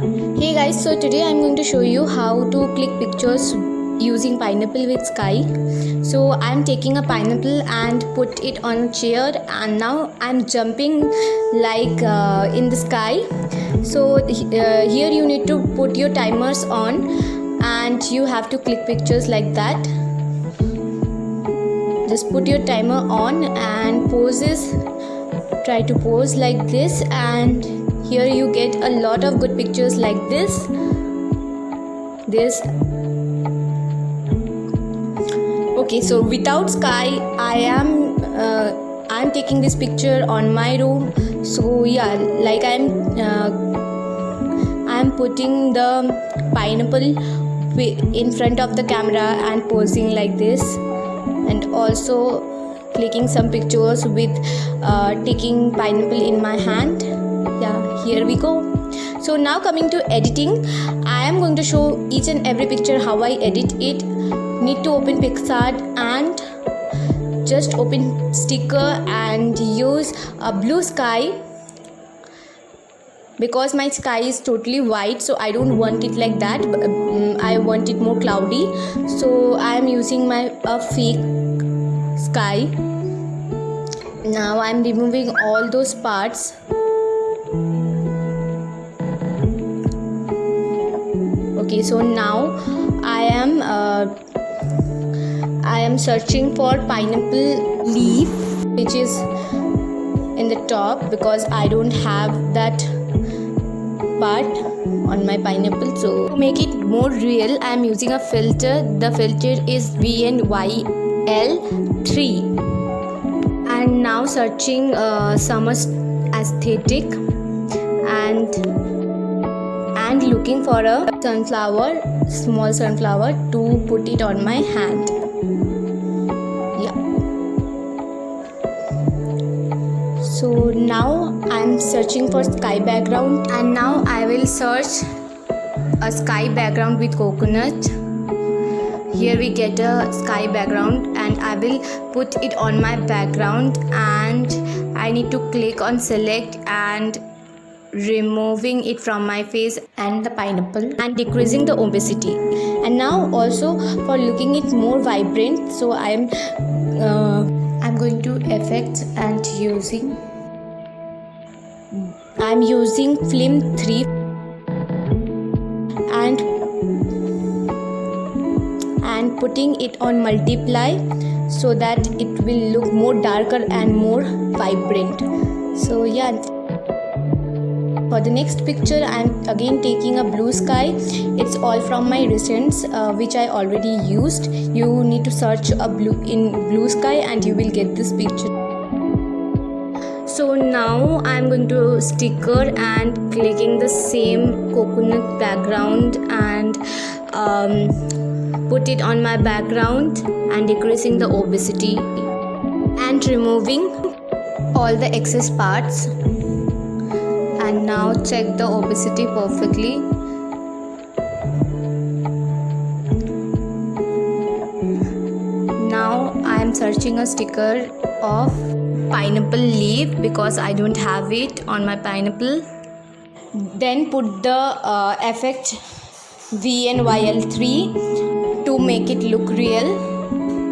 Hey guys, so today I'm going to show you how to click pictures using pineapple with sky. So I'm taking a pineapple and put it on a chair, and now I'm jumping like in the sky. So here you need to put your timers on and you have to click pictures like that. Just put your timer on and try to pose like this, and here you get a lot of good pictures like this. Okay, so without sky I'm taking this picture on my room. So yeah, like I'm putting the pineapple in front of the camera and posing like this, and also clicking some pictures with taking pineapple in my hand. Yeah, here we go. So now coming to editing, I am going to show each and every picture how I edit it. Need to open PicsArt and just open sticker and use a blue sky, because my sky is totally white, so I don't want it like that. I want it more cloudy, so I am using a fake sky. Now I am removing all those parts. Okay, so now I am searching for pineapple leaf, which is in the top, because I don't have that part on my pineapple. So to make it more real, I am using a filter. The filter is VNYL3, and now searching summer aesthetic and looking for a small sunflower to put it on my hand. Yeah. So now I'm searching for sky background, and now I will search a sky background with coconut. Here we get a sky background, and I will put it on my background, and I need to click on select and removing it from my face and the pineapple, and decreasing the opacity. And now also for looking it more vibrant, so I'm going to effects and I'm using film 3 and putting it on multiply, so that it will look more darker and more vibrant. So yeah, for the next picture I'm again taking a blue sky. It's all from my recents which I already used. You need to search blue sky and you will get this picture. So now I'm going to sticker and clicking the same coconut background and put it on my background and decreasing the opacity and removing all the excess parts. And now check the opacity perfectly. Now I am searching a sticker of pineapple leaf, because I don't have it on my pineapple. Then put the effect VNYL3 to make it look real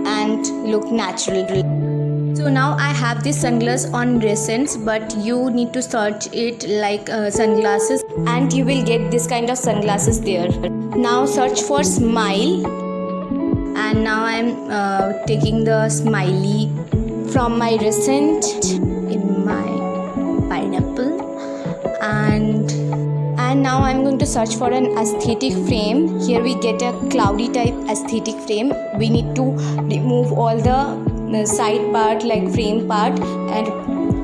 and look natural. So now I have this sunglass on recents, but you need to search it like sunglasses, and you will get this kind of sunglasses there. Now search for smile, and now I am taking the smiley from my recent in my pineapple, and now I'm going to search for an aesthetic frame. Here we get a cloudy type aesthetic frame. We need to remove all the side part like frame part, and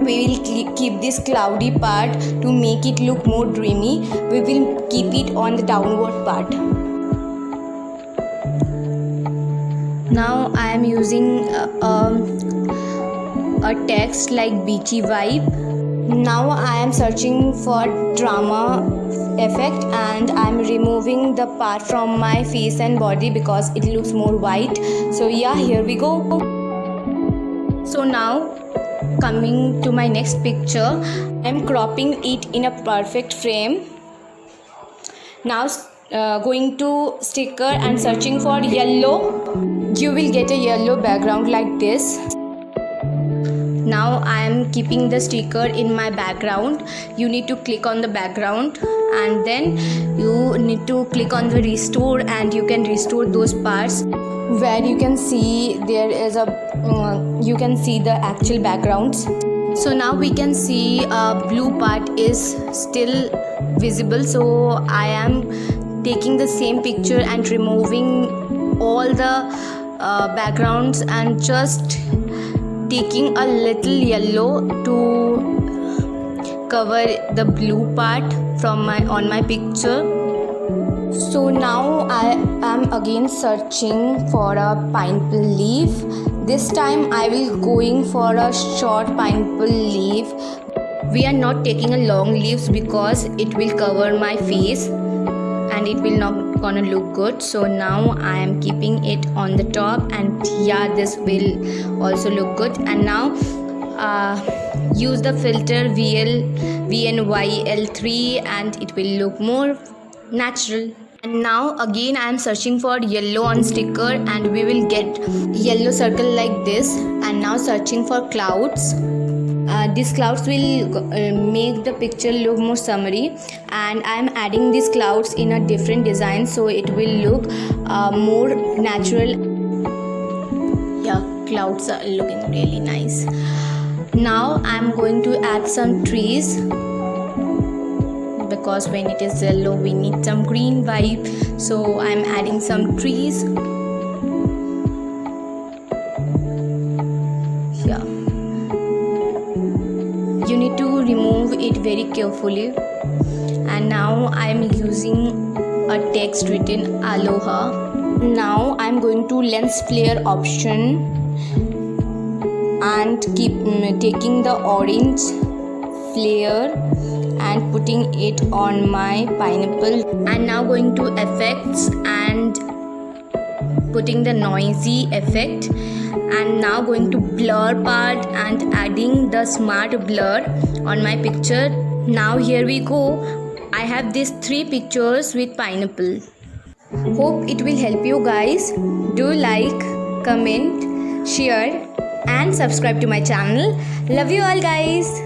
we will keep this cloudy part to make it look more dreamy. We will keep it on the downward part. Now I am using a text like beachy vibe. Now I am searching for drama effect, and I am removing the part from my face and body because it looks more white. So yeah, here we go. So now coming to my next picture, I am cropping it in a perfect frame. Now going to sticker and searching for yellow. You will get a yellow background like this. Now I am keeping the sticker in my background. You need to click on the background and then you need to click on the restore, and you can restore those parts where you can see there is a you can see the actual backgrounds. So now we can see a blue part is still visible, so I am taking the same picture and removing all the backgrounds and just taking a little yellow to cover the blue part from on my picture. So now I am again searching for a pineapple leaf. This time I will going for a short pineapple leaf. We are not taking a long leaves because it will cover my face and it will not gonna look good. So now I am keeping it on the top, and yeah, this will also look good. And now use the filter VNYL3 and it will look more natural. And now again I am searching for yellow on sticker and we will get yellow circle like this. And now searching for clouds. These clouds will make the picture look more summery, and I am adding these clouds in a different design so it will look more natural. Yeah, clouds are looking really nice. Now I am going to add some trees because when it is yellow we need some green vibe, so I am adding some trees. Yeah, you need to remove it very carefully. And now I am using a text written aloha. Now I am going to lens flare option and keep taking the orange flare and putting it on my pineapple. And now going to effects and putting the noisy effect, and now going to blur part and adding the smart blur on my picture. Now here we go. I have these 3 pictures with pineapple. Hope it will help you guys. Do like, comment, share and subscribe to my channel. Love you all guys.